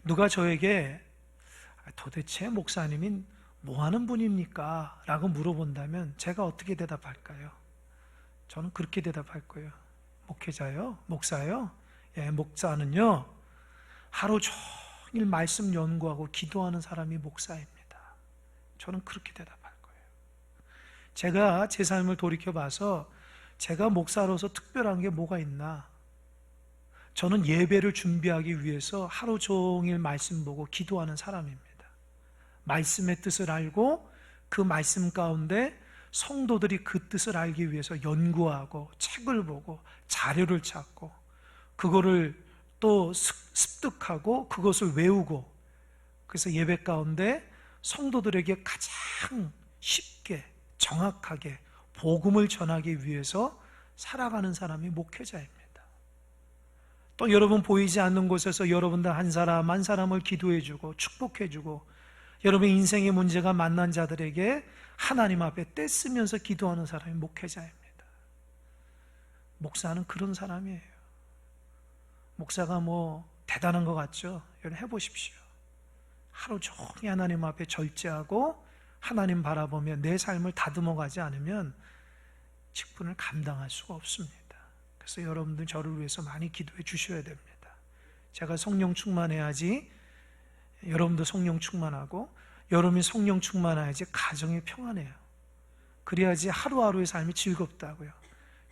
누가 저에게 도대체 목사님이 뭐 하는 분입니까? 라고 물어본다면 제가 어떻게 대답할까요? 저는 그렇게 대답할 거예요. 목회자요? 목사요? 예, 목사는요, 하루 종일 말씀 연구하고 기도하는 사람이 목사입니다. 저는 그렇게 대답할 거예요. 제가 제 삶을 돌이켜봐서 제가 목사로서 특별한 게 뭐가 있나? 저는 예배를 준비하기 위해서 하루 종일 말씀 보고 기도하는 사람입니다. 말씀의 뜻을 알고 그 말씀 가운데 성도들이 그 뜻을 알기 위해서 연구하고 책을 보고 자료를 찾고 그거를 또 습득하고 그것을 외우고, 그래서 예배 가운데 성도들에게 가장 쉽게 정확하게 복음을 전하기 위해서 살아가는 사람이 목회자입니다. 또 여러분 보이지 않는 곳에서 여러분들 한 사람 한 사람을 기도해주고 축복해주고, 여러분 인생의 문제가 만난 자들에게 하나님 앞에 떼쓰면서 기도하는 사람이 목회자입니다. 목사는 그런 사람이에요. 목사가 뭐 대단한 것 같죠? 여러분 해보십시오. 하루 종일 하나님 앞에 절제하고 하나님 바라보며 내 삶을 다듬어 가지 않으면 직분을 감당할 수가 없습니다. 그래서 여러분들 저를 위해서 많이 기도해 주셔야 됩니다. 제가 성령 충만해야지 여러분도 성령 충만하고, 여러분이 성령 충만해야지 가정이 평안해요. 그래야지 하루하루의 삶이 즐겁다고요.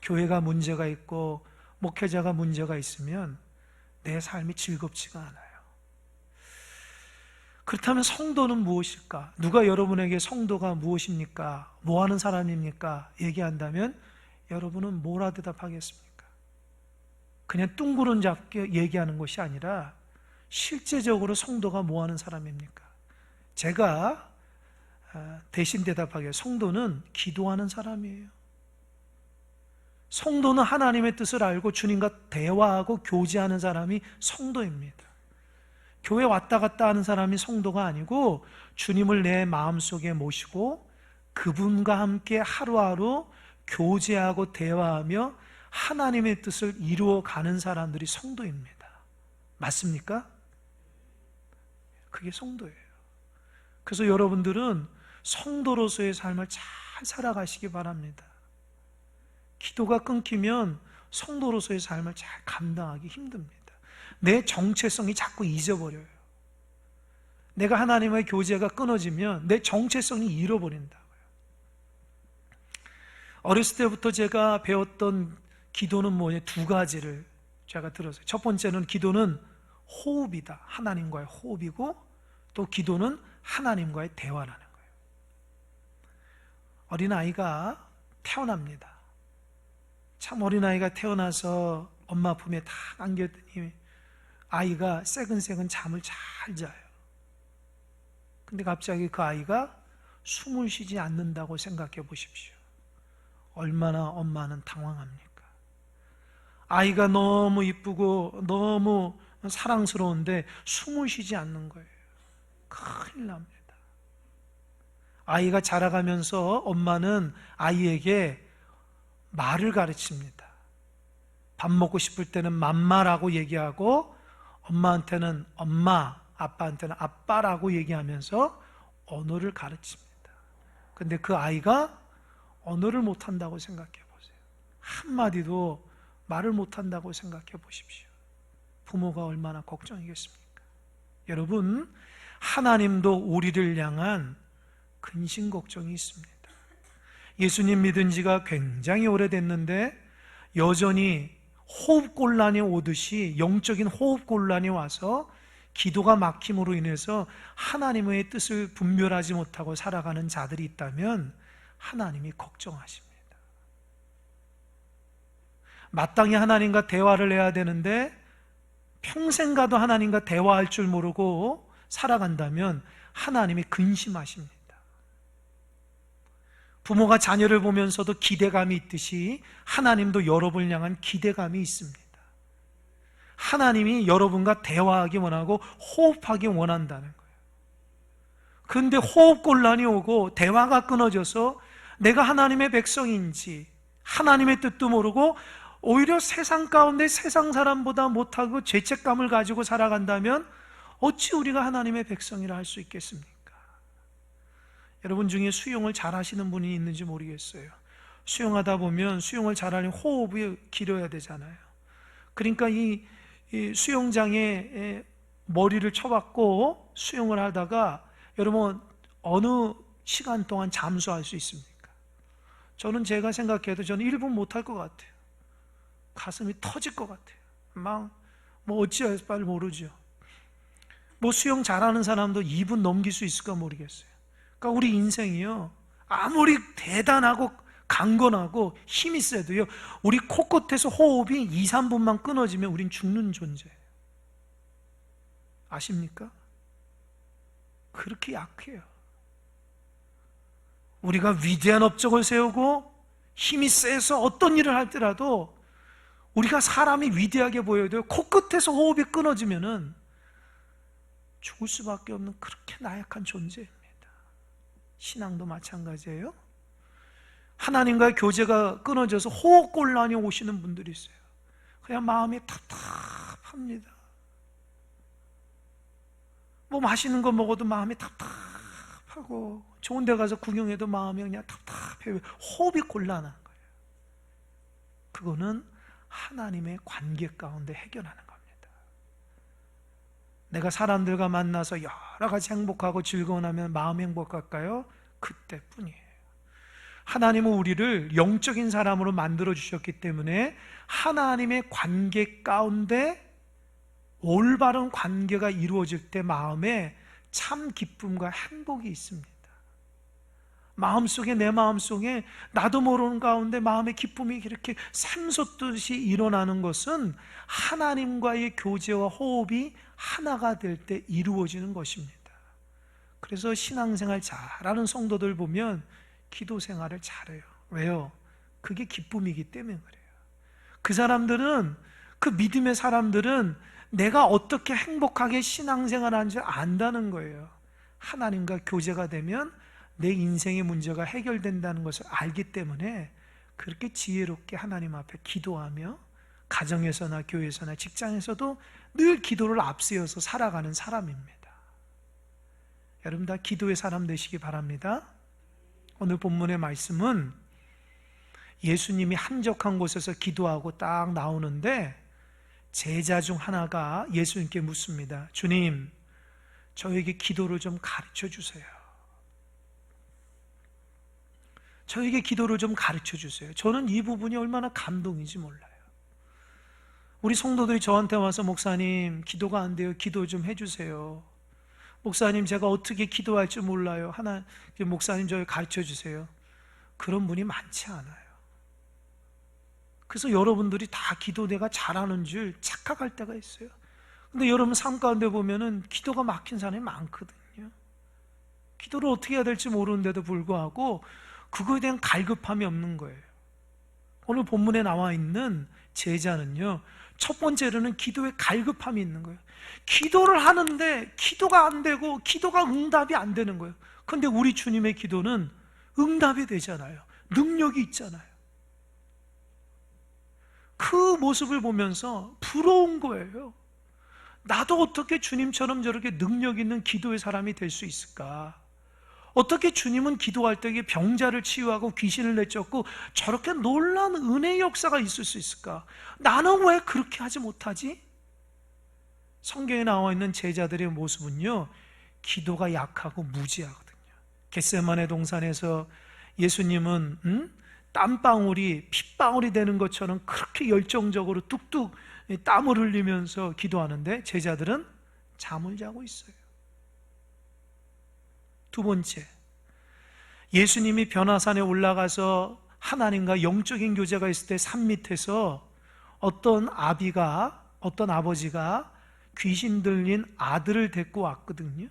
교회가 문제가 있고 목회자가 문제가 있으면 내 삶이 즐겁지가 않아요. 그렇다면 성도는 무엇일까? 누가 여러분에게 성도가 무엇입니까? 뭐 하는 사람입니까? 얘기한다면 여러분은 뭐라 대답하겠습니까? 그냥 뚱그런 잡게 얘기하는 것이 아니라 실제적으로 성도가 뭐 하는 사람입니까? 제가 대신 대답하게, 성도는 기도하는 사람이에요. 성도는 하나님의 뜻을 알고 주님과 대화하고 교제하는 사람이 성도입니다. 교회 왔다 갔다 하는 사람이 성도가 아니고 주님을 내 마음속에 모시고 그분과 함께 하루하루 교제하고 대화하며 하나님의 뜻을 이루어가는 사람들이 성도입니다. 맞습니까? 그게 성도예요. 그래서 여러분들은 성도로서의 삶을 잘 살아가시기 바랍니다. 기도가 끊기면 성도로서의 삶을 잘 감당하기 힘듭니다. 내 정체성이 자꾸 잊어버려요. 내가 하나님의 교제가 끊어지면 내 정체성이 잃어버린다고요. 어렸을 때부터 제가 배웠던 기도는 뭐냐, 두 가지를 제가 들었어요. 첫 번째는 기도는 호흡이다. 하나님과의 호흡이고, 또 기도는 하나님과의 대화라는 거예요. 어린아이가 태어납니다. 참 어린아이가 태어나서 엄마 품에 딱 안겼더니 아이가 새근새근 잠을 잘 자요. 근데 갑자기 그 아이가 숨을 쉬지 않는다고 생각해 보십시오. 얼마나 엄마는 당황합니까? 아이가 너무 이쁘고 너무 사랑스러운데 숨을 쉬지 않는 거예요. 큰일 납니다. 아이가 자라가면서 엄마는 아이에게 말을 가르칩니다. 밥 먹고 싶을 때는 맘마라고 얘기하고, 엄마한테는 엄마, 아빠한테는 아빠라고 얘기하면서 언어를 가르칩니다. 근데 그 아이가 언어를 못한다고 생각해 보세요. 한마디도 말을 못한다고 생각해 보십시오. 부모가 얼마나 걱정이겠습니까? 여러분, 하나님도 우리를 향한 근심 걱정이 있습니다. 예수님 믿은 지가 굉장히 오래됐는데 여전히 호흡곤란이 오듯이 영적인 호흡곤란이 와서 기도가 막힘으로 인해서 하나님의 뜻을 분별하지 못하고 살아가는 자들이 있다면 하나님이 걱정하십니다. 마땅히 하나님과 대화를 해야 되는데 평생 가도 하나님과 대화할 줄 모르고 살아간다면 하나님이 근심하십니다. 부모가 자녀를 보면서도 기대감이 있듯이 하나님도 여러분을 향한 기대감이 있습니다. 하나님이 여러분과 대화하기 원하고 호흡하기 원한다는 거예요. 그런데 호흡곤란이 오고 대화가 끊어져서 내가 하나님의 백성인지 하나님의 뜻도 모르고 오히려 세상 가운데 세상 사람보다 못하고 죄책감을 가지고 살아간다면 어찌 우리가 하나님의 백성이라 할 수 있겠습니까? 여러분 중에 수영을 잘 하시는 분이 있는지 모르겠어요. 수영하다 보면 수영을 잘하려면 호흡이 길어야 되잖아요. 그러니까 이 수영장에 머리를 쳐박고 수영을 하다가 여러분 어느 시간 동안 잠수할 수 있습니까? 저는 제가 생각해도 저는 1분 못할 것 같아요. 가슴이 터질 것 같아요. 뭐 어찌할 바를 모르죠. 뭐 수영 잘하는 사람도 2분 넘길 수 있을까 모르겠어요. 그러니까 우리 인생이요, 아무리 대단하고 강건하고 힘이 세도요, 우리 코끝에서 호흡이 2, 3분만 끊어지면 우린 죽는 존재예요. 아십니까? 그렇게 약해요. 우리가 위대한 업적을 세우고 힘이 세서 어떤 일을 할 때라도 우리가 사람이 위대하게 보여도 코끝에서 호흡이 끊어지면은 죽을 수밖에 없는 그렇게 나약한 존재입니다. 신앙도 마찬가지예요. 하나님과의 교제가 끊어져서 호흡곤란이 오시는 분들이 있어요. 그냥 마음이 답답합니다. 뭐 맛있는 거 먹어도 마음이 답답하고 좋은 데 가서 구경해도 마음이 그냥 답답해요. 호흡이 곤란한 거예요. 그거는 하나님의 관계 가운데 해결하는 겁니다. 내가 사람들과 만나서 여러 가지 행복하고 즐거워하면 마음이 행복할까요? 그때뿐이에요. 하나님은 우리를 영적인 사람으로 만들어 주셨기 때문에 하나님의 관계 가운데 올바른 관계가 이루어질 때 마음에 참 기쁨과 행복이 있습니다. 마음속에, 내 마음속에 나도 모르는 가운데 마음의 기쁨이 이렇게 샘솟듯이 일어나는 것은 하나님과의 교제와 호흡이 하나가 될 때 이루어지는 것입니다. 그래서 신앙생활 잘하는 성도들 보면 기도 생활을 잘해요. 왜요? 그게 기쁨이기 때문에 그래요. 그 사람들은, 그 믿음의 사람들은 내가 어떻게 행복하게 신앙생활 하는지 안다는 거예요. 하나님과 교제가 되면 내 인생의 문제가 해결된다는 것을 알기 때문에 그렇게 지혜롭게 하나님 앞에 기도하며 가정에서나 교회에서나 직장에서도 늘 기도를 앞세워서 살아가는 사람입니다. 여러분 다 기도의 사람 되시기 바랍니다. 오늘 본문의 말씀은 예수님이 한적한 곳에서 기도하고 딱 나오는데 제자 중 하나가 예수님께 묻습니다. 주님, 저에게 기도를 좀 가르쳐 주세요. 저에게 기도를 좀 가르쳐 주세요. 저는 이 부분이 얼마나 감동인지 몰라요. 우리 성도들이 저한테 와서 목사님 기도가 안 돼요. 기도 좀 해주세요. 목사님 제가 어떻게 기도할 줄 몰라요. 목사님 저를 가르쳐 주세요. 그런 분이 많지 않아요. 그래서 여러분들이 다 기도 내가 잘하는 줄 착각할 때가 있어요. 근데 여러분 삶 가운데 보면은 기도가 막힌 사람이 많거든요. 기도를 어떻게 해야 될지 모르는데도 불구하고 그거에 대한 갈급함이 없는 거예요. 오늘 본문에 나와 있는 제자는요, 첫 번째로는 기도에 갈급함이 있는 거예요. 기도를 하는데 기도가 안 되고 기도가 응답이 안 되는 거예요. 그런데 우리 주님의 기도는 응답이 되잖아요. 능력이 있잖아요. 그 모습을 보면서 부러운 거예요. 나도 어떻게 주님처럼 저렇게 능력 있는 기도의 사람이 될 수 있을까? 어떻게 주님은 기도할 때 병자를 치유하고 귀신을 내쫓고 저렇게 놀라운 은혜의 역사가 있을 수 있을까? 나는 왜 그렇게 하지 못하지? 성경에 나와 있는 제자들의 모습은요, 기도가 약하고 무지하거든요. 겟세마네 동산에서 예수님은 땀방울이 핏방울이 되는 것처럼 그렇게 열정적으로 뚝뚝 땀을 흘리면서 기도하는데 제자들은 잠을 자고 있어요. 두 번째, 예수님이 변화산에 올라가서 하나님과 영적인 교제가 있을 때 산 밑에서 어떤 아버지가 귀신 들린 아들을 데리고 왔거든요.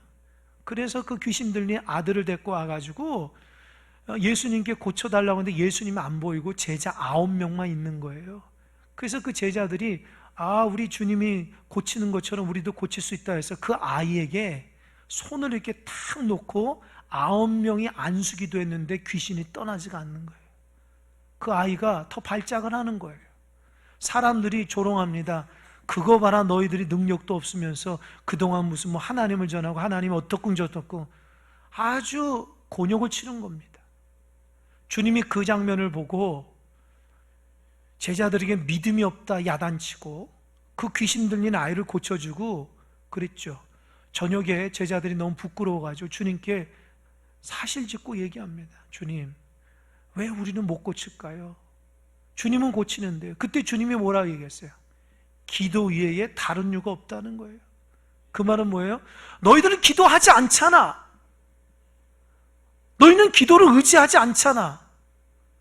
그래서 그 귀신 들린 아들을 데리고 와가지고 예수님께 고쳐달라고 하는데 예수님이 안 보이고 제자 9명만 있는 거예요. 그래서 그 제자들이 우리 주님이 고치는 것처럼 우리도 고칠 수 있다 해서 그 아이에게 손을 이렇게 탁 놓고 9명이 안수기도 했는데 귀신이 떠나지가 않는 거예요. 그 아이가 더 발작을 하는 거예요. 사람들이 조롱합니다. 그거 봐라, 너희들이 능력도 없으면서 그동안 무슨 뭐 하나님을 전하고 하나님 어떻고 저떻고 아주 곤욕을 치른 겁니다. 주님이 그 장면을 보고 제자들에게 믿음이 없다 야단치고 그 귀신 들린 아이를 고쳐주고 그랬죠. 저녁에 제자들이 너무 부끄러워가지고 주님께 사실 짓고 얘기합니다. 주님, 왜 우리는 못 고칠까요? 주님은 고치는데요. 그때 주님이 뭐라고 얘기했어요? 기도 외에 다른 이유가 없다는 거예요. 그 말은 뭐예요? 너희들은 기도하지 않잖아. 너희는 기도를 의지하지 않잖아.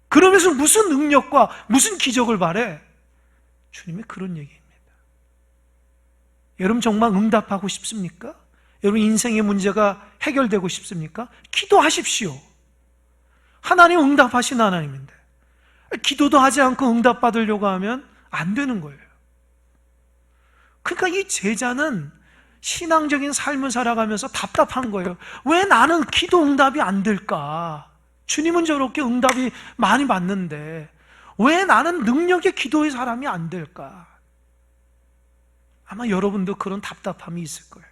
그러면서 무슨 능력과 무슨 기적을 바래? 주님이 그런 얘기입니다. 여러분 정말 응답하고 싶습니까? 여러분 인생의 문제가 해결되고 싶습니까? 기도하십시오. 하나님 응답하신 하나님인데 기도도 하지 않고 응답받으려고 하면 안 되는 거예요. 그러니까 이 제자는 신앙적인 삶을 살아가면서 답답한 거예요. 왜 나는 기도 응답이 안 될까? 주님은 저렇게 응답이 많이 받는데 왜 나는 능력의 기도의 사람이 안 될까? 아마 여러분도 그런 답답함이 있을 거예요.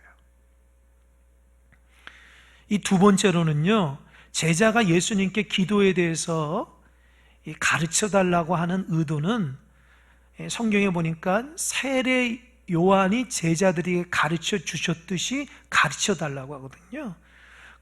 이 두 번째로는요, 제자가 예수님께 기도에 대해서 가르쳐 달라고 하는 의도는 성경에 보니까 세례 요한이 제자들에게 가르쳐 주셨듯이 가르쳐 달라고 하거든요.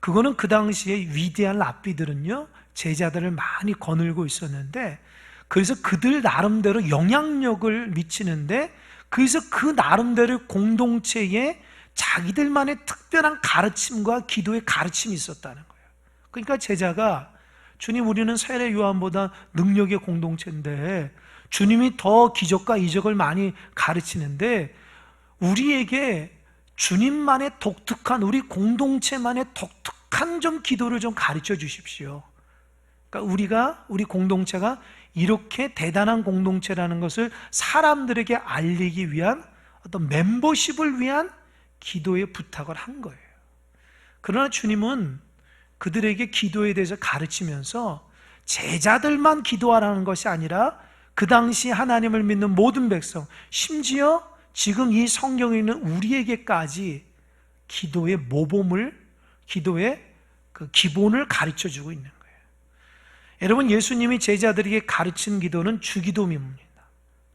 그거는 그 당시에 위대한 랍비들은요, 제자들을 많이 거느리고 있었는데, 그래서 그들 나름대로 영향력을 미치는데, 그래서 그 나름대로 공동체에 자기들만의 특별한 가르침과 기도의 가르침이 있었다는 거예요. 그러니까 제자가 주님, 우리는 세례 요한보다 능력의 공동체인데 주님이 더 기적과 이적을 많이 가르치는데 우리에게 주님만의 독특한, 우리 공동체만의 독특한 좀 기도를 좀 가르쳐 주십시오. 그러니까 우리 공동체가 이렇게 대단한 공동체라는 것을 사람들에게 알리기 위한 어떤 멤버십을 위한 기도의 부탁을 한 거예요. 그러나 주님은 그들에게 기도에 대해서 가르치면서 제자들만 기도하라는 것이 아니라 그 당시 하나님을 믿는 모든 백성, 심지어 지금 이 성경에 있는 우리에게까지 기도의 모범을, 기도의 그 기본을 가르쳐 주고 있는 거예요. 여러분, 예수님이 제자들에게 가르친 기도는 주기도문입니다.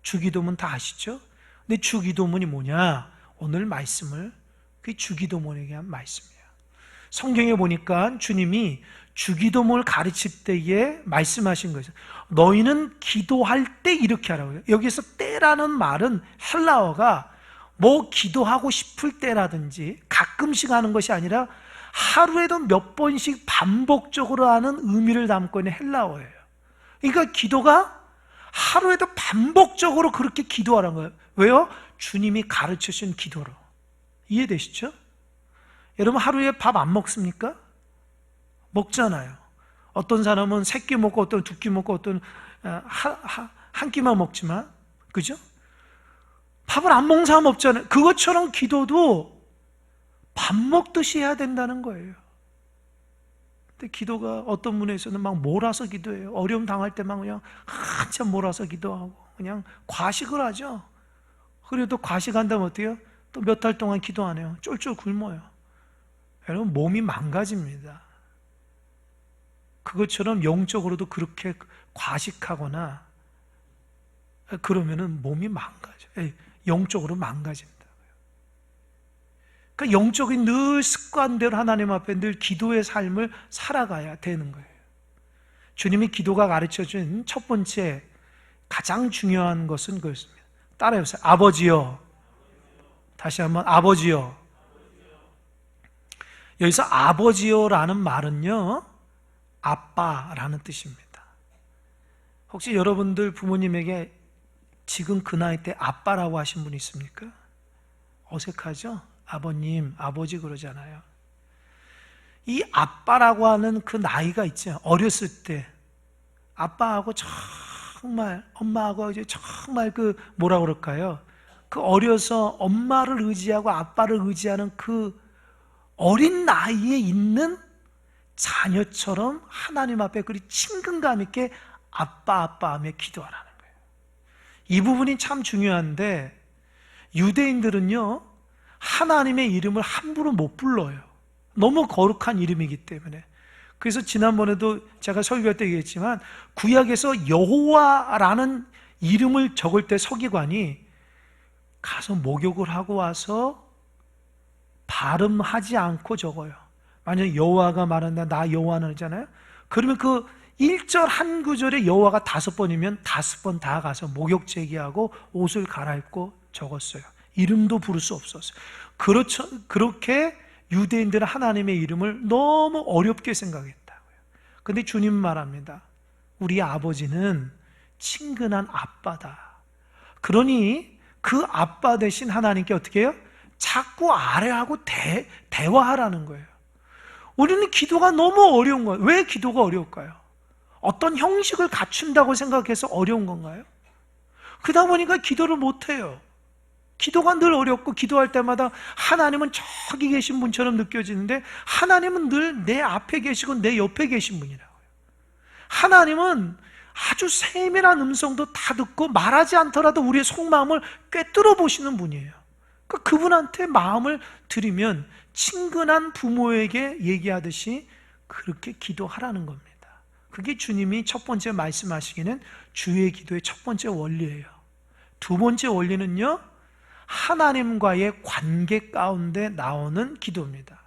주기도문 다 아시죠? 근데 주기도문이 뭐냐? 오늘 말씀을 그 주기도문에 대한 말씀이에요. 성경에 보니까 주님이 주기도문을 가르칠 때에 말씀하신 거죠. 너희는 기도할 때 이렇게 하라고요. 여기서 때라는 말은 헬라어가 뭐 기도하고 싶을 때라든지 가끔씩 하는 것이 아니라 하루에도 몇 번씩 반복적으로 하는 의미를 담고 있는 헬라어예요. 그러니까 기도가 하루에도 반복적으로 그렇게 기도하라는 거예요. 왜요? 주님이 가르치신 기도로. 이해되시죠? 여러분 하루에 밥 안 먹습니까? 먹잖아요. 어떤 사람은 3끼 먹고 어떤 2끼 먹고 어떤 한 끼만 먹지만, 그죠? 밥을 안 먹는 사람 없잖아요. 그것처럼 기도도 밥 먹듯이 해야 된다는 거예요. 근데 기도가 어떤 분에서는 막 몰아서 기도해요. 어려움 당할 때만 그냥 한참 몰아서 기도하고 그냥 과식을 하죠. 그래도 과식한다면 어때요? 또 몇 달 동안 기도 안 해요. 쫄쫄 굶어요. 여러분 몸이 망가집니다. 그것처럼 영적으로도 그렇게 과식하거나 그러면은 몸이 망가져요. 영적으로 망가진다고요. 그러니까 영적인 늘 습관대로 하나님 앞에 늘 기도의 삶을 살아가야 되는 거예요. 주님이 기도가 가르쳐준 첫 번째 가장 중요한 것은 그렇습니다. 따라해보세요. 아버지요. 다시 한번 아버지요. 여기서 아버지요라는 말은요, 아빠라는 뜻입니다. 혹시 여러분들 부모님에게 지금 그 나이 때 아빠라고 하신 분 있습니까? 어색하죠? 아버님, 아버지 그러잖아요. 이 아빠라고 하는 그 나이가 있죠. 어렸을 때 아빠하고 정말, 엄마하고 이제 정말 그 뭐라 그럴까요? 그 어려서 엄마를 의지하고 아빠를 의지하는 그 어린 나이에 있는 자녀처럼 하나님 앞에 그리 친근감 있게 아빠, 아빠 하며 기도하라는 거예요. 이 부분이 참 중요한데 유대인들은요, 하나님의 이름을 함부로 못 불러요. 너무 거룩한 이름이기 때문에. 그래서 지난번에도 제가 설교할 때 얘기했지만, 구약에서 여호와라는 이름을 적을 때 서기관이 가서 목욕을 하고 와서 발음하지 않고 적어요. 만약에 여호와가 말한다, 나 여호와는 하잖아요. 그러면 그 1절 한 구절에 여호와가 5번이면 5번 다 가서 목욕 제기하고 옷을 갈아입고 적었어요. 이름도 부를 수 없었어요. 그렇게 유대인들은 하나님의 이름을 너무 어렵게 생각했다고요. 근데 주님 말합니다. 우리 아버지는 친근한 아빠다. 그러니 그 아빠 대신 하나님께 어떻게 해요? 자꾸 아뢰하고 대화하라는 거예요. 우리는 기도가 너무 어려운 거예요. 왜 기도가 어려울까요? 어떤 형식을 갖춘다고 생각해서 어려운 건가요? 그러다 보니까 기도를 못해요. 기도가 늘 어렵고, 기도할 때마다 하나님은 저기 계신 분처럼 느껴지는데 하나님은 늘 내 앞에 계시고 내 옆에 계신 분이라고요. 하나님은 아주 세밀한 음성도 다 듣고 말하지 않더라도 우리의 속마음을 꿰뚫어 보시는 분이에요. 그러니까 그분한테 마음을 드리면 친근한 부모에게 얘기하듯이 그렇게 기도하라는 겁니다. 그게 주님이 첫 번째 말씀하시기는 주의 기도의 첫 번째 원리예요. 두 번째 원리는요, 하나님과의 관계 가운데 나오는 기도입니다.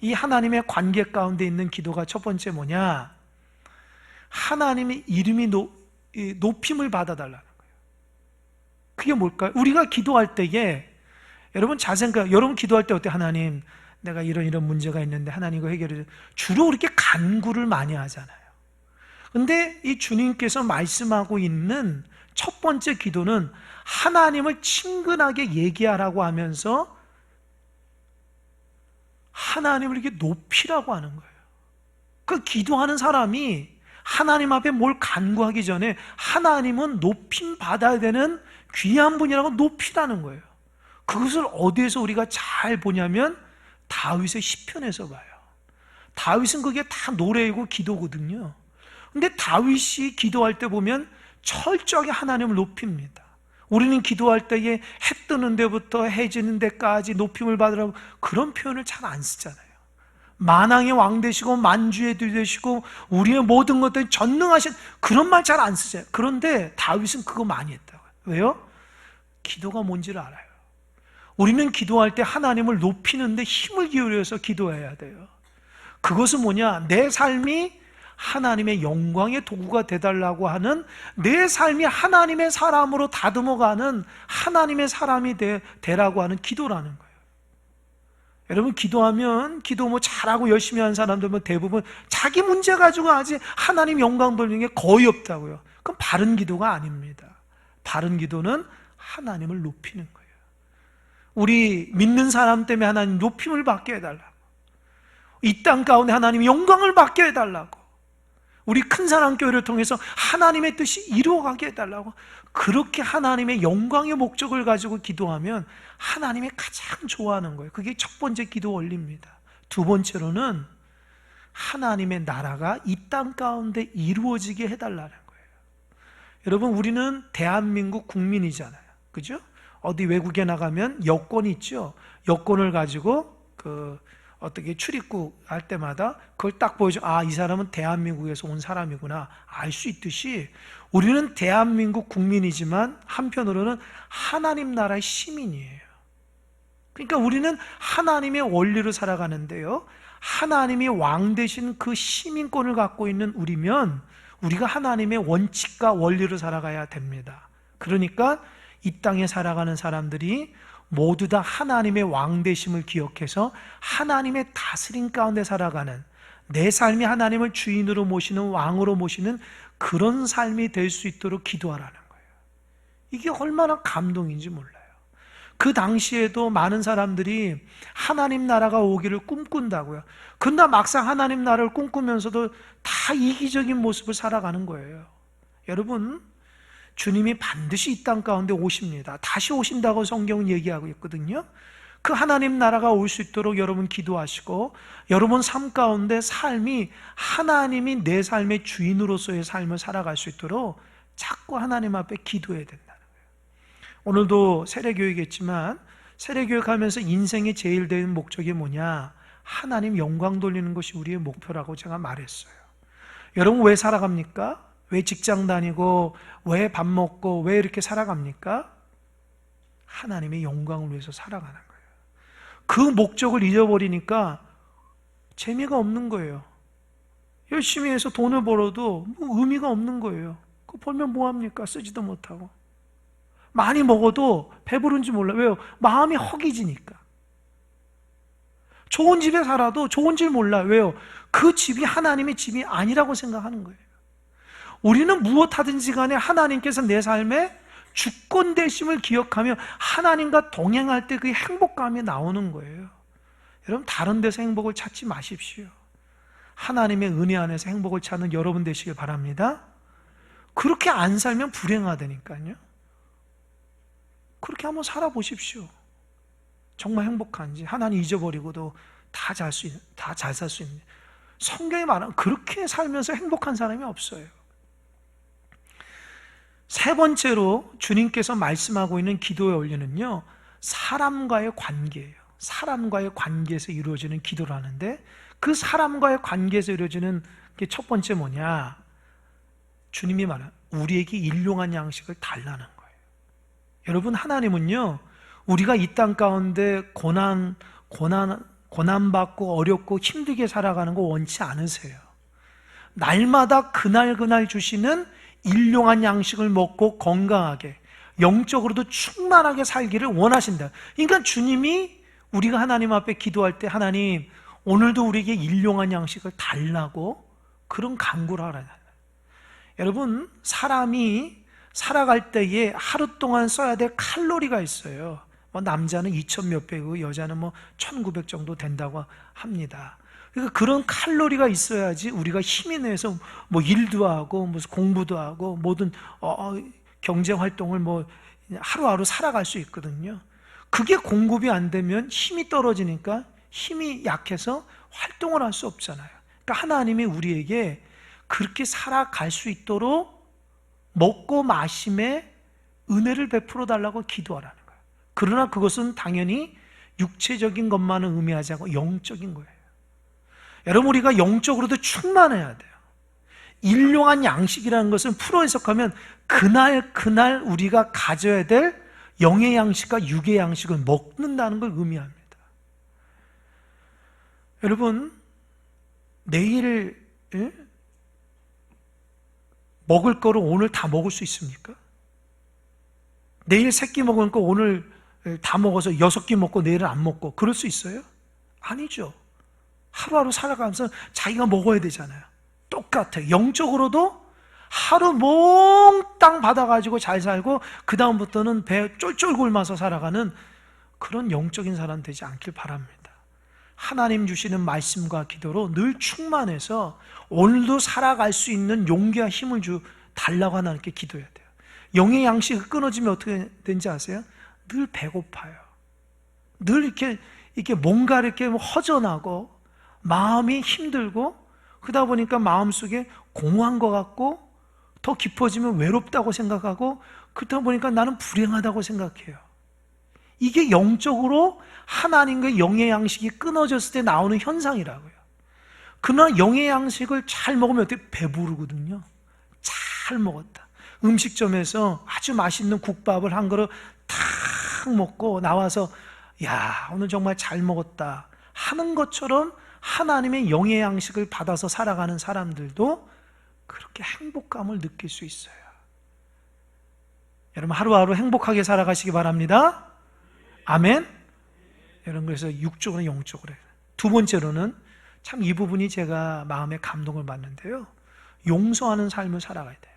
이 하나님의 관계 가운데 있는 기도가 첫 번째 뭐냐? 하나님의 이름이 높임을 받아달라는 거예요. 그게 뭘까요? 우리가 기도할 때에, 여러분 잘 생각해요. 여러분 기도할 때 어때요? 하나님, 내가 이런 문제가 있는데 하나님 이거 해결해 주세요. 주로 그렇게 간구를 많이 하잖아요. 근데 이 주님께서 말씀하고 있는 첫 번째 기도는 하나님을 친근하게 얘기하라고 하면서 하나님을 이렇게 높이라고 하는 거예요. 그 기도하는 사람이 하나님 앞에 뭘 간구하기 전에 하나님은 높임 받아야 되는 귀한 분이라고 높이라는 거예요. 그것을 어디에서 우리가 잘 보냐면 다윗의 시편에서 봐요. 다윗은 그게 다 노래이고 기도거든요. 근데 다윗이 기도할 때 보면 철저하게 하나님을 높입니다. 우리는 기도할 때에 해 뜨는 데부터 해 지는 데까지 높임을 받으라고 그런 표현을 잘 안 쓰잖아요. 만왕의 왕 되시고 만주의 주 되시고 우리의 모든 것들 전능하신 그런 말 잘 안 쓰잖아요. 그런데 다윗은 그거 많이 했다고요. 왜요? 기도가 뭔지를 알아요. 우리는 기도할 때 하나님을 높이는데 힘을 기울여서 기도해야 돼요. 그것은 뭐냐? 내 삶이 하나님의 영광의 도구가 되달라고 하는, 내 삶이 하나님의 사람으로 다듬어가는 하나님의 사람이 되라고 하는 기도라는 거예요. 여러분 기도하면, 기도 뭐 잘하고 열심히 하는 사람들은 대부분 자기 문제 가지고 아직 하나님 영광 돌리는 게 거의 없다고요. 그건 바른 기도가 아닙니다. 바른 기도는 하나님을 높이는 거예요. 우리 믿는 사람 때문에 하나님 높임을 받게 해달라고, 이 땅 가운데 하나님 영광을 받게 해달라고, 우리 큰사랑교회를 통해서 하나님의 뜻이 이루어가게 해달라고, 그렇게 하나님의 영광의 목적을 가지고 기도하면 하나님이 가장 좋아하는 거예요. 그게 첫 번째 기도 원리입니다. 두 번째로는 하나님의 나라가 이 땅 가운데 이루어지게 해달라는 거예요. 여러분 우리는 대한민국 국민이잖아요. 그죠? 어디 외국에 나가면 여권 있죠? 여권을 가지고 어떻게 출입국 할 때마다 그걸 딱 보여줘. 아, 이 사람은 대한민국에서 온 사람이구나 알 수 있듯이 우리는 대한민국 국민이지만 한편으로는 하나님 나라의 시민이에요. 그러니까 우리는 하나님의 원리로 살아가는데요, 하나님이 왕 되신 그 시민권을 갖고 있는 우리면 우리가 하나님의 원칙과 원리로 살아가야 됩니다. 그러니까 이 땅에 살아가는 사람들이 모두 다 하나님의 왕 되심을 기억해서 하나님의 다스림 가운데 살아가는, 내 삶이 하나님을 주인으로 모시는, 왕으로 모시는 그런 삶이 될 수 있도록 기도하라는 거예요. 이게 얼마나 감동인지 몰라요. 그 당시에도 많은 사람들이 하나님 나라가 오기를 꿈꾼다고요. 그러나 막상 하나님 나라를 꿈꾸면서도 다 이기적인 모습을 살아가는 거예요. 여러분, 주님이 반드시 이 땅 가운데 오십니다. 다시 오신다고 성경은 얘기하고 있거든요. 그 하나님 나라가 올 수 있도록 여러분 기도하시고, 여러분 삶 가운데 삶이 하나님이 내 삶의 주인으로서의 삶을 살아갈 수 있도록 자꾸 하나님 앞에 기도해야 된다는 거예요. 오늘도 세례교육이겠지만 세례교육하면서 인생의 제일 된 목적이 뭐냐? 하나님 영광 돌리는 것이 우리의 목표라고 제가 말했어요. 여러분 왜 살아갑니까? 왜 직장 다니고 왜 밥 먹고 왜 이렇게 살아갑니까? 하나님의 영광을 위해서 살아가는 거예요. 그 목적을 잊어버리니까 재미가 없는 거예요. 열심히 해서 돈을 벌어도 뭐 의미가 없는 거예요. 그거 벌면 뭐합니까? 쓰지도 못하고. 많이 먹어도 배부른지 몰라요. 왜요? 마음이 허기지니까. 좋은 집에 살아도 좋은 줄 몰라요. 왜요? 그 집이 하나님의 집이 아니라고 생각하는 거예요. 우리는 무엇하든지 간에 하나님께서 내 삶에 주권 되심을 기억하며 하나님과 동행할 때 그 행복감이 나오는 거예요. 여러분 다른 데서 행복을 찾지 마십시오. 하나님의 은혜 안에서 행복을 찾는 여러분 되시길 바랍니다. 그렇게 안 살면 불행하다니까요. 그렇게 한번 살아보십시오. 정말 행복한지. 하나님 잊어버리고도 다 잘 살 수 있는. 성경이 말하는 그렇게 살면서 행복한 사람이 없어요. 세 번째로 주님께서 말씀하고 있는 기도의 원리는요, 사람과의 관계예요. 사람과의 관계에서 이루어지는 기도를 하는데, 그 사람과의 관계에서 이루어지는 게 첫 번째 뭐냐? 주님이 말하는 우리에게 일용한 양식을 달라는 거예요. 여러분 하나님은요, 우리가 이 땅 가운데 고난받고 어렵고 힘들게 살아가는 거 원치 않으세요. 날마다 그날 주시는 일용한 양식을 먹고 건강하게 영적으로도 충만하게 살기를 원하신다. 그러니까 주님이 우리가 하나님 앞에 기도할 때 하나님 오늘도 우리에게 일용한 양식을 달라고 그런 간구를 하라. 여러분 사람이 살아갈 때에 하루 동안 써야 될 칼로리가 있어요. 뭐 남자는 2000 몇 배고 여자는 뭐 1900 정도 된다고 합니다. 그러니까 그런 칼로리가 있어야지 우리가 힘이 내서 뭐 일도 하고 무슨 공부도 하고 모든 경제 활동을 뭐 하루하루 살아갈 수 있거든요. 그게 공급이 안 되면 힘이 떨어지니까 힘이 약해서 활동을 할 수 없잖아요. 그러니까 하나님이 우리에게 그렇게 살아갈 수 있도록 먹고 마심에 은혜를 베풀어 달라고 기도하라는 거예요. 그러나 그것은 당연히 육체적인 것만은 의미하지 않고 영적인 거예요. 여러분 우리가 영적으로도 충만해야 돼요. 일용한 양식이라는 것은 풀어 해석하면 그날 우리가 가져야 될 영의 양식과 육의 양식을 먹는다는 걸 의미합니다. 여러분 내일 먹을 거를 오늘 다 먹을 수 있습니까? 내일 3끼 먹을 거 오늘 다 먹어서 6끼 먹고 내일은 안 먹고 그럴 수 있어요? 아니죠. 하루하루 살아가면서 자기가 먹어야 되잖아요. 똑같아요. 영적으로도 하루 몽땅 받아가지고 잘 살고 그 다음부터는 배 쫄쫄 굶어서 살아가는 그런 영적인 사람 되지 않길 바랍니다. 하나님 주시는 말씀과 기도로 늘 충만해서 오늘도 살아갈 수 있는 용기와 힘을 달라고 하나님께 기도해야 돼요. 영의 양식이 끊어지면 어떻게 되는지 아세요? 늘 배고파요. 늘 이렇게 뭔가 이렇게 허전하고 마음이 힘들고 그러다 보니까 마음속에 공허한 것 같고 더 깊어지면 외롭다고 생각하고 그러다 보니까 나는 불행하다고 생각해요. 이게 영적으로 하나님과 영의 양식이 끊어졌을 때 나오는 현상이라고요. 그러나 영의 양식을 잘 먹으면 어떻게 배부르거든요. 잘 먹었다. 음식점에서 아주 맛있는 국밥을 한 그릇 탁 먹고 나와서 야 오늘 정말 잘 먹었다 하는 것처럼 하나님의 영의 양식을 받아서 살아가는 사람들도 그렇게 행복감을 느낄 수 있어요. 여러분 하루하루 행복하게 살아가시기 바랍니다. 아멘. 여러분 그래서 육적으로 영적으로 해요. 두 번째로는 참 이 부분이 제가 마음에 감동을 받는데요. 용서하는 삶을 살아가야 돼요.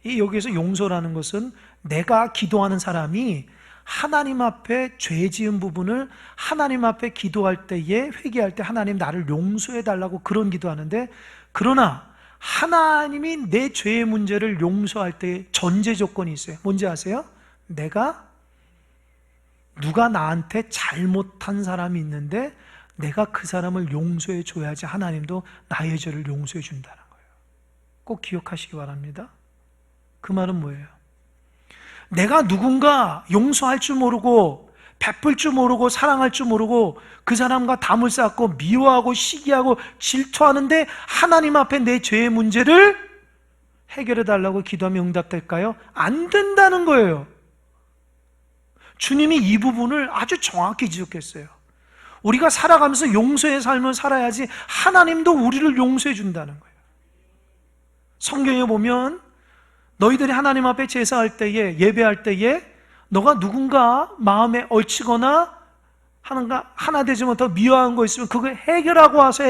이 여기에서 용서라는 것은 내가 기도하는 사람이 하나님 앞에 죄 지은 부분을 하나님 앞에 기도할 때에 회개할 때 하나님 나를 용서해 달라고 그런 기도하는데 그러나 하나님이 내 죄의 문제를 용서할 때 전제 조건이 있어요. 뭔지 아세요? 누가 나한테 잘못한 사람이 있는데 내가 그 사람을 용서해 줘야지 하나님도 나의 죄를 용서해 준다는 거예요. 꼭 기억하시기 바랍니다. 그 말은 뭐예요? 내가 누군가 용서할 줄 모르고 베풀 줄 모르고 사랑할 줄 모르고 그 사람과 담을 쌓고 미워하고 시기하고 질투하는데 하나님 앞에 내 죄의 문제를 해결해 달라고 기도하면 응답될까요? 안 된다는 거예요. 주님이 이 부분을 아주 정확히 지적했어요. 우리가 살아가면서 용서의 삶을 살아야지 하나님도 우리를 용서해 준다는 거예요. 성경에 보면 너희들이 하나님 앞에 제사할 때에, 예배할 때에 너가 누군가 마음에 얽히거나 하나 되지 못하고 미워한 거 있으면 그걸 해결하고 와서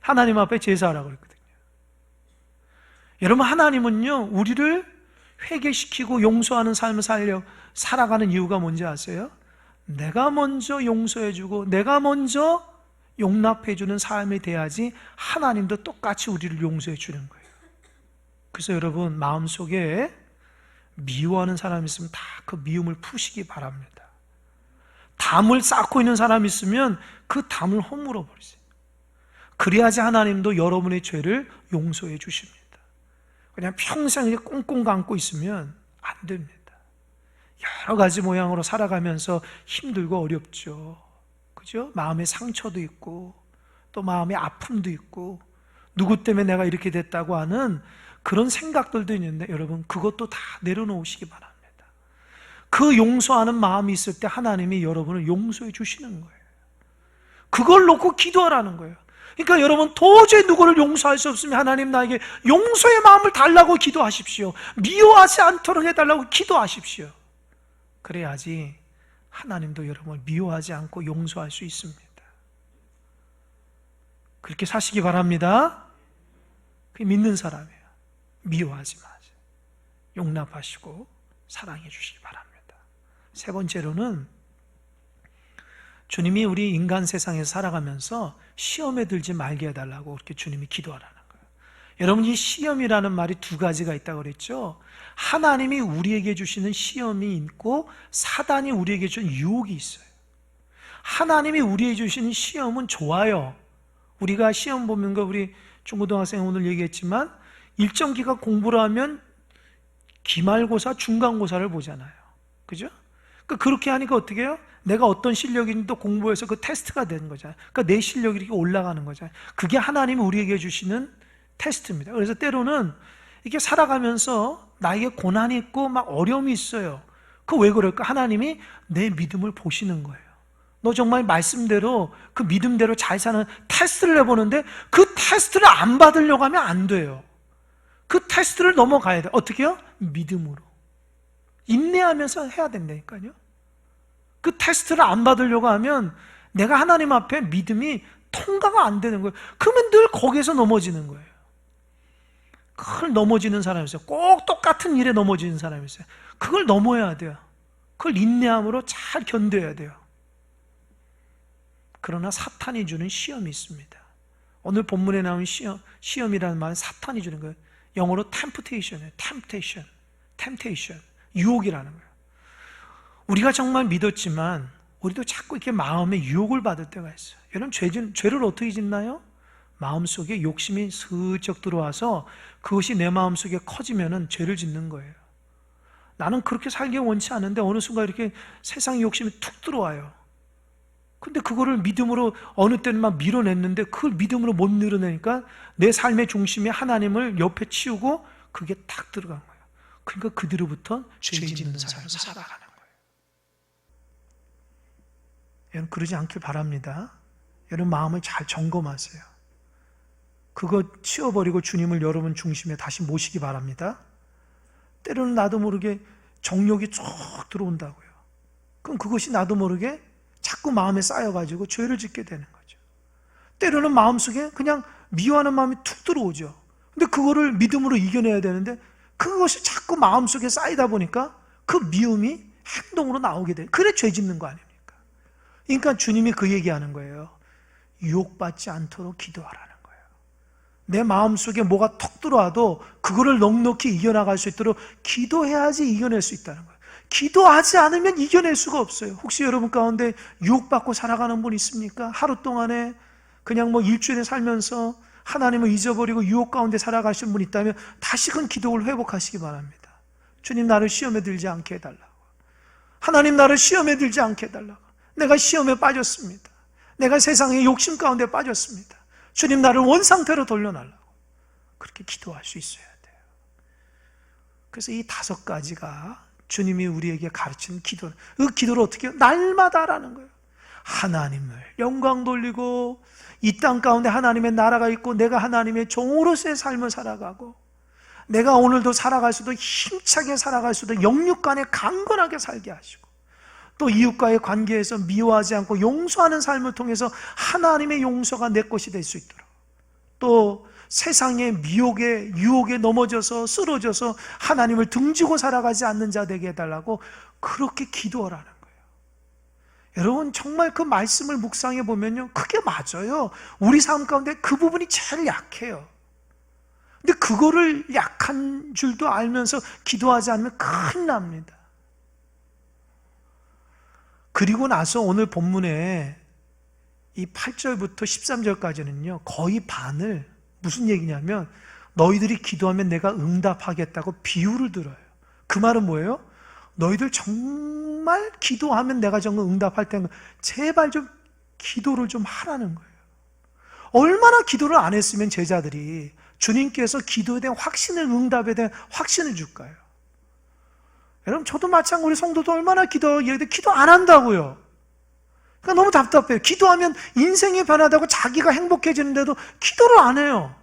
하나님 앞에 제사하라고 그랬거든요. 여러분, 하나님은요 우리를 회개시키고 용서하는 삶을 살아가는 이유가 뭔지 아세요? 내가 먼저 용서해주고 내가 먼저 용납해주는 삶이 돼야지 하나님도 똑같이 우리를 용서해 주는 거예요. 그래서 여러분, 마음속에 미워하는 사람이 있으면 다 그 미움을 푸시기 바랍니다. 담을 쌓고 있는 사람이 있으면 그 담을 허물어 버리세요. 그래야지 하나님도 여러분의 죄를 용서해 주십니다. 그냥 평생 꽁꽁 감고 있으면 안 됩니다. 여러 가지 모양으로 살아가면서 힘들고 어렵죠. 그죠? 마음의 상처도 있고 또 마음의 아픔도 있고 누구 때문에 내가 이렇게 됐다고 하는 그런 생각들도 있는데 여러분, 그것도 다 내려놓으시기 바랍니다. 그 용서하는 마음이 있을 때 하나님이 여러분을 용서해 주시는 거예요. 그걸 놓고 기도하라는 거예요. 그러니까 여러분, 도저히 누구를 용서할 수 없으면 하나님 나에게 용서의 마음을 달라고 기도하십시오. 미워하지 않도록 해달라고 기도하십시오. 그래야지 하나님도 여러분을 미워하지 않고 용서할 수 있습니다. 그렇게 사시기 바랍니다. 그게 믿는 사람이에요. 미워하지 마세요. 용납하시고 사랑해 주시기 바랍니다. 세 번째로는 주님이 우리 인간 세상에서 살아가면서 시험에 들지 말게 해달라고 그렇게 주님이 기도하라는 거예요. 여러분, 이 시험이라는 말이 두 가지가 있다고 그랬죠. 하나님이 우리에게 주시는 시험이 있고 사단이 우리에게 주는 유혹이 있어요. 하나님이 우리에게 주시는 시험은 좋아요. 우리가 시험 보는 거 우리 중고등학생 오늘 얘기했지만 일정 기간 공부를 하면 기말고사, 중간고사를 보잖아요. 그죠? 그렇게 하니까 어떻게 해요? 내가 어떤 실력인지도 공부해서 그 테스트가 되는 거잖아요. 그러니까 내 실력이 이렇게 올라가는 거잖아요. 그게 하나님이 우리에게 주시는 테스트입니다. 그래서 때로는 이렇게 살아가면서 나에게 고난이 있고 막 어려움이 있어요. 그 왜 그럴까? 하나님이 내 믿음을 보시는 거예요. 너 정말 말씀대로 그 믿음대로 잘 사는 테스트를 해보는데 그 테스트를 안 받으려고 하면 안 돼요. 그 테스트를 넘어가야 돼요. 어떻게 해요? 믿음으로. 인내하면서 해야 된다니까요. 그 테스트를 안 받으려고 하면 내가 하나님 앞에 믿음이 통과가 안 되는 거예요. 그러면 늘 거기에서 넘어지는 거예요. 그걸 넘어지는 사람이 있어요. 꼭 똑같은 일에 넘어지는 사람이 있어요. 그걸 넘어야 돼요. 그걸 인내함으로 잘 견뎌야 돼요. 그러나 사탄이 주는 시험이 있습니다. 오늘 본문에 나온 시험이라는 말은 사탄이 주는 거예요. 영어로 temptation이에요. temptation. 유혹이라는 거예요. 우리가 정말 믿었지만 우리도 자꾸 이렇게 마음에 유혹을 받을 때가 있어요. 여러분, 죄를 어떻게 짓나요? 마음속에 욕심이 슬쩍 들어와서 그것이 내 마음속에 커지면은 죄를 짓는 거예요. 나는 그렇게 살기 원치 않은데 어느 순간 이렇게 세상의 욕심이 툭 들어와요. 근데 그거를 믿음으로 어느 때는 막 밀어냈는데 그걸 믿음으로 못 밀어내니까 내 삶의 중심에 하나님을 옆에 치우고 그게 탁 들어간 거예요. 그러니까 그대로부터 죄 짓는 삶을 살아가는 거예요. 여러분, 그러지 않길 바랍니다. 여러분, 마음을 잘 점검하세요. 그거 치워버리고 주님을 여러분 중심에 다시 모시기 바랍니다. 때로는 나도 모르게 정욕이 쭉 들어온다고요. 그럼 그것이 나도 모르게 자꾸 마음에 쌓여가지고 죄를 짓게 되는 거죠. 때로는 마음속에 그냥 미워하는 마음이 툭 들어오죠. 근데 그거를 믿음으로 이겨내야 되는데 그것이 자꾸 마음속에 쌓이다 보니까 그 미움이 행동으로 나오게 돼요. 그래 죄 짓는 거 아닙니까? 그러니까 주님이 그 얘기하는 거예요. 유혹받지 않도록 기도하라는 거예요. 내 마음속에 뭐가 턱 들어와도 그거를 넉넉히 이겨나갈 수 있도록 기도해야지 이겨낼 수 있다는 거예요. 기도하지 않으면 이겨낼 수가 없어요. 혹시 여러분 가운데 유혹받고 살아가는 분 있습니까? 하루 동안에 그냥 일주일에 살면서 하나님을 잊어버리고 유혹 가운데 살아가신 분 있다면 다시금 기도를 회복하시기 바랍니다. 주님, 나를 시험에 들지 않게 해달라고. 하나님, 나를 시험에 들지 않게 해달라고. 내가 시험에 빠졌습니다. 내가 세상의 욕심 가운데 빠졌습니다. 주님, 나를 원상태로 돌려달라고. 그렇게 기도할 수 있어야 돼요. 그래서 이 5가지가 주님이 우리에게 가르치는 기도, 그 기도를 어떻게 해요? 날마다 하라는 거예요. 하나님을 영광 돌리고 이 땅 가운데 하나님의 나라가 있고 내가 하나님의 종으로서의 삶을 살아가고 내가 오늘도 살아갈 수도 힘차게 살아갈 수도 영육간에 강건하게 살게 하시고 또 이웃과의 관계에서 미워하지 않고 용서하는 삶을 통해서 하나님의 용서가 내 것이 될 수 있도록 또 세상의 미혹에 유혹에 넘어져서 쓰러져서 하나님을 등지고 살아가지 않는 자 되게 해달라고 그렇게 기도하라는 거예요. 여러분, 정말 그 말씀을 묵상해 보면요, 그게 맞아요. 우리 삶 가운데 그 부분이 제일 약해요. 근데 그거를 약한 줄도 알면서 기도하지 않으면 큰일 납니다. 그리고 나서 오늘 본문에 이 8절부터 13절까지는요 거의 반을 무슨 얘기냐면 너희들이 기도하면 내가 응답하겠다고 비유를 들어요. 그 말은 뭐예요? 너희들 정말 기도하면 내가 정말 응답할 텐가 제발 좀 기도를 좀 하라는 거예요. 얼마나 기도를 안 했으면 제자들이 주님께서 기도에 대한 확신을, 응답에 대한 확신을 줄까요? 여러분, 저도 마찬가지로 우리 성도도 얼마나 기도하는데 기도 안 한다고요. 그러니까 너무 답답해요. 기도하면 인생이 변하다고 자기가 행복해지는데도 기도를 안 해요.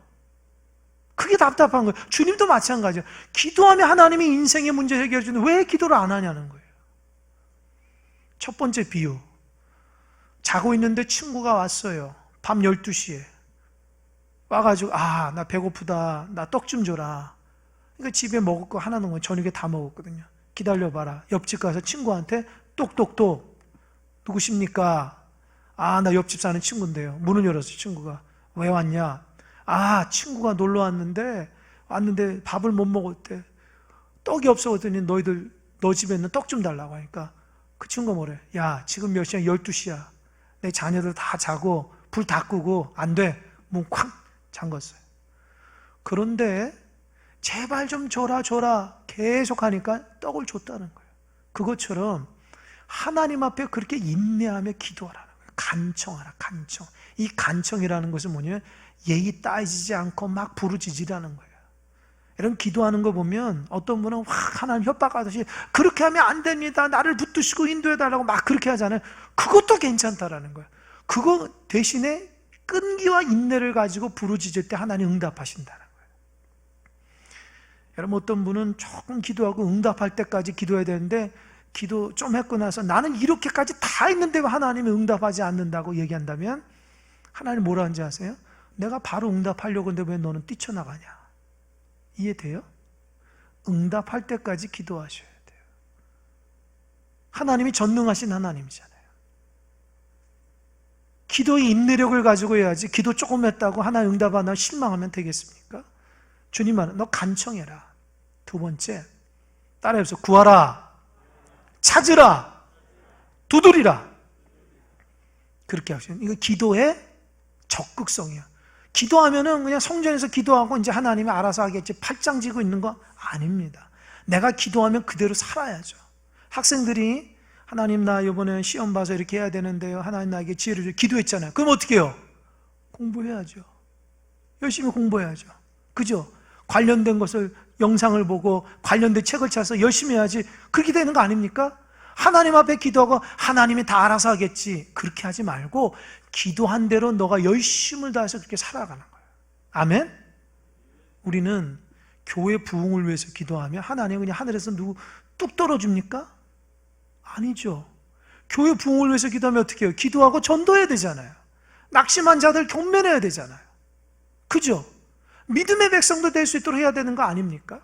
그게 답답한 거예요. 주님도 마찬가지예요. 기도하면 하나님이 인생의 문제 해결해 주는데 왜 기도를 안 하냐는 거예요. 첫 번째 비유. 자고 있는데 친구가 왔어요. 밤 12시에. 와가지고 나 배고프다. 나 떡 좀 줘라. 그러니까 집에 먹을 거 하나 넣은 거 저녁에 다 먹었거든요. 기다려봐라. 옆집 가서 친구한테 똑똑똑. 누구십니까? 나 옆집 사는 친구인데요. 문을 열었어요. 친구가. 왜 왔냐? 친구가 놀러 왔는데 밥을 못 먹었대. 떡이 없어. 그랬더니 너 집에 있는 떡 좀 달라고 하니까 그 친구가 뭐래? 야, 지금 몇 시야? 12시야. 내 자녀들 다 자고 불 다 끄고 안 돼. 문 콱 잠궜어요. 그런데 제발 좀 줘라 계속 하니까 떡을 줬다는 거예요. 그것처럼 하나님 앞에 그렇게 인내하며 기도하라는 거예요. 간청하라, 간청. 이 간청이라는 것은 뭐냐면 예의 따지지 않고 막 부르짖으라는 거예요. 여러분, 기도하는 거 보면 어떤 분은 하나님 협박하듯이 그렇게 하면 안 됩니다. 나를 붙드시고 인도해달라고 막 그렇게 하잖아요. 그것도 괜찮다라는 거예요. 그거 대신에 끈기와 인내를 가지고 부르짖을 때 하나님 응답하신다는 거예요. 여러분, 어떤 분은 조금 기도하고 응답할 때까지 기도해야 되는데 기도 좀 했고 나서 나는 이렇게까지 다 했는데 왜 하나님이 응답하지 않는다고 얘기한다면 하나님 뭐라 하는지 아세요? 내가 바로 응답하려고 하는데 왜 너는 뛰쳐나가냐? 이해돼요? 응답할 때까지 기도하셔야 돼요. 하나님이 전능하신 하나님이잖아요. 기도의 인내력을 가지고 해야지 기도 조금 했다고 하나님 응답 안 하면 실망하면 되겠습니까? 주님 말은 너 간청해라. 두 번째, 따라해서 구하라, 찾으라, 두드리라. 그렇게 하시는 이거 기도의 적극성이야. 기도하면은 그냥 성전에서 기도하고 이제 하나님이 알아서 하겠지 팔짱 지고 있는 거 아닙니다. 내가 기도하면 그대로 살아야죠. 학생들이 하나님 나 이번에 시험 봐서 이렇게 해야 되는데요. 하나님 나에게 지혜를 줘. 기도했잖아요. 그럼 어떻게 해요? 공부해야죠. 열심히 공부해야죠. 그죠? 관련된 것을 영상을 보고 관련된 책을 찾아서 열심히 해야지. 그렇게 되는 거 아닙니까? 하나님 앞에 기도하고 하나님이 다 알아서 하겠지. 그렇게 하지 말고 기도한 대로 너가 열심을 다해서 그렇게 살아가는 거예요. 아멘? 우리는 교회 부흥을 위해서 기도하면 하나님 그냥 하늘에서 누구 뚝 떨어집니까? 아니죠. 교회 부흥을 위해서 기도하면 어떻게 해요? 기도하고 전도해야 되잖아요. 낙심한 자들 견면해야 되잖아요. 그죠? 믿음의 백성도 될 수 있도록 해야 되는 거 아닙니까?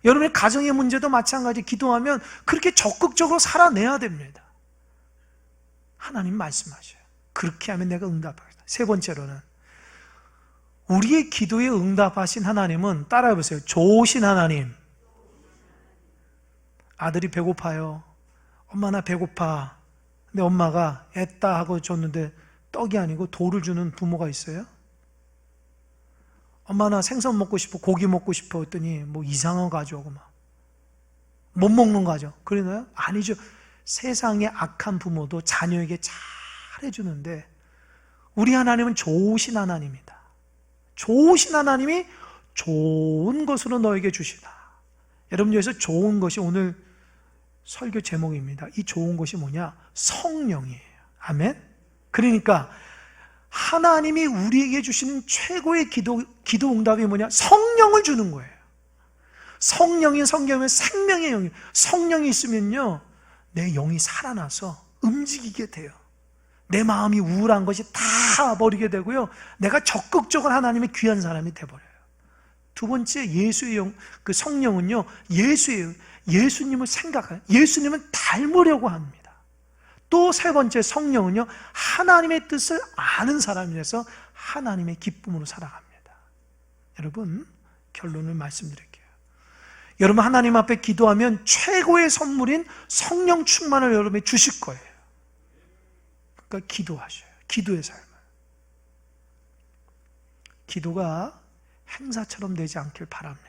여러분의 가정의 문제도 마찬가지. 기도하면 그렇게 적극적으로 살아내야 됩니다. 하나님 말씀하셔요. 그렇게 하면 내가 응답하겠다. 세 번째로는 우리의 기도에 응답하신 하나님은 따라해보세요. 좋으신 하나님. 아들이 배고파요. 엄마 나 배고파. 근데 엄마가 애따 하고 줬는데 떡이 아니고 돌을 주는 부모가 있어요? 엄마 나 생선 먹고 싶어, 고기 먹고 싶어 했더니 뭐 이상한 거 가져오고 막. 못 먹는 거죠. 그러나요? 아니죠. 세상의 악한 부모도 자녀에게 잘해주는데 우리 하나님은 좋으신 하나님이다. 좋으신 하나님이 좋은 것으로 너에게 주시다. 여러분, 여기서 좋은 것이 오늘 설교 제목입니다. 이 좋은 것이 뭐냐? 성령이에요. 아멘? 그러니까 하나님이 우리에게 주시는 최고의 기도 응답이 뭐냐? 성령을 주는 거예요. 성령이 성경에 생명의 영이, 성령이 있으면요, 내 영이 살아나서 움직이게 돼요. 내 마음이 우울한 것이 다 버리게 되고요, 내가 적극적으로 하나님의 귀한 사람이 돼버려요. 두 번째, 예수의 영, 그 성령은요, 예수예요. 예수님을 생각해요. 예수님을 닮으려고 합니다. 또 세 번째, 성령은요, 하나님의 뜻을 아는 사람이라서 하나님의 기쁨으로 살아갑니다. 여러분, 결론을 말씀드릴게요. 여러분, 하나님 앞에 기도하면 최고의 선물인 성령 충만을 여러분이 주실 거예요. 그러니까 기도하셔요. 기도의 삶을. 기도가 행사처럼 되지 않길 바랍니다.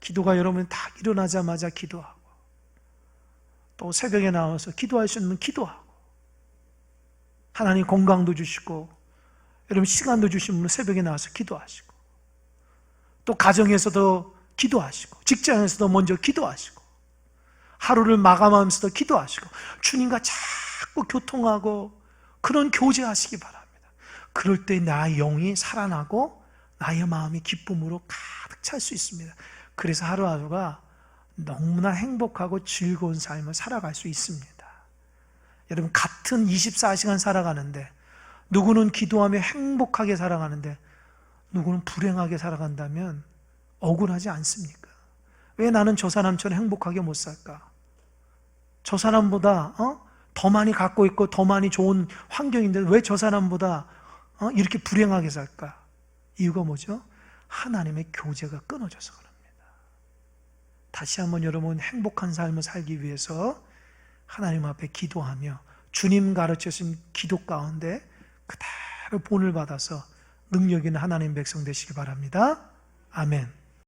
기도가 여러분 다 일어나자마자 기도하고, 또 새벽에 나와서 기도할 수 있으면 기도하고, 하나님 건강도 주시고 여러분 시간도 주시면 새벽에 나와서 기도하시고, 또 가정에서도 기도하시고, 직장에서도 먼저 기도하시고, 하루를 마감하면서도 기도하시고, 주님과 자꾸 교통하고 그런 교제하시기 바랍니다. 그럴 때 나의 영이 살아나고 나의 마음이 기쁨으로 가득 찰 수 있습니다. 그래서 하루하루가 너무나 행복하고 즐거운 삶을 살아갈 수 있습니다. 여러분, 같은 24시간 살아가는데 누구는 기도하며 행복하게 살아가는데 누구는 불행하게 살아간다면 억울하지 않습니까? 왜 나는 저 사람처럼 행복하게 못 살까? 저 사람보다 더 많이 갖고 있고 더 많이 좋은 환경인데 왜 저 사람보다 이렇게 불행하게 살까? 이유가 뭐죠? 하나님의 교제가 끊어져서 그럽니다. 다시 한번 여러분, 행복한 삶을 살기 위해서 하나님 앞에 기도하며 주님 가르쳐주신 기도 가운데 그대로 본을 받아서 능력 있는 하나님 백성 되시기 바랍니다. 아멘.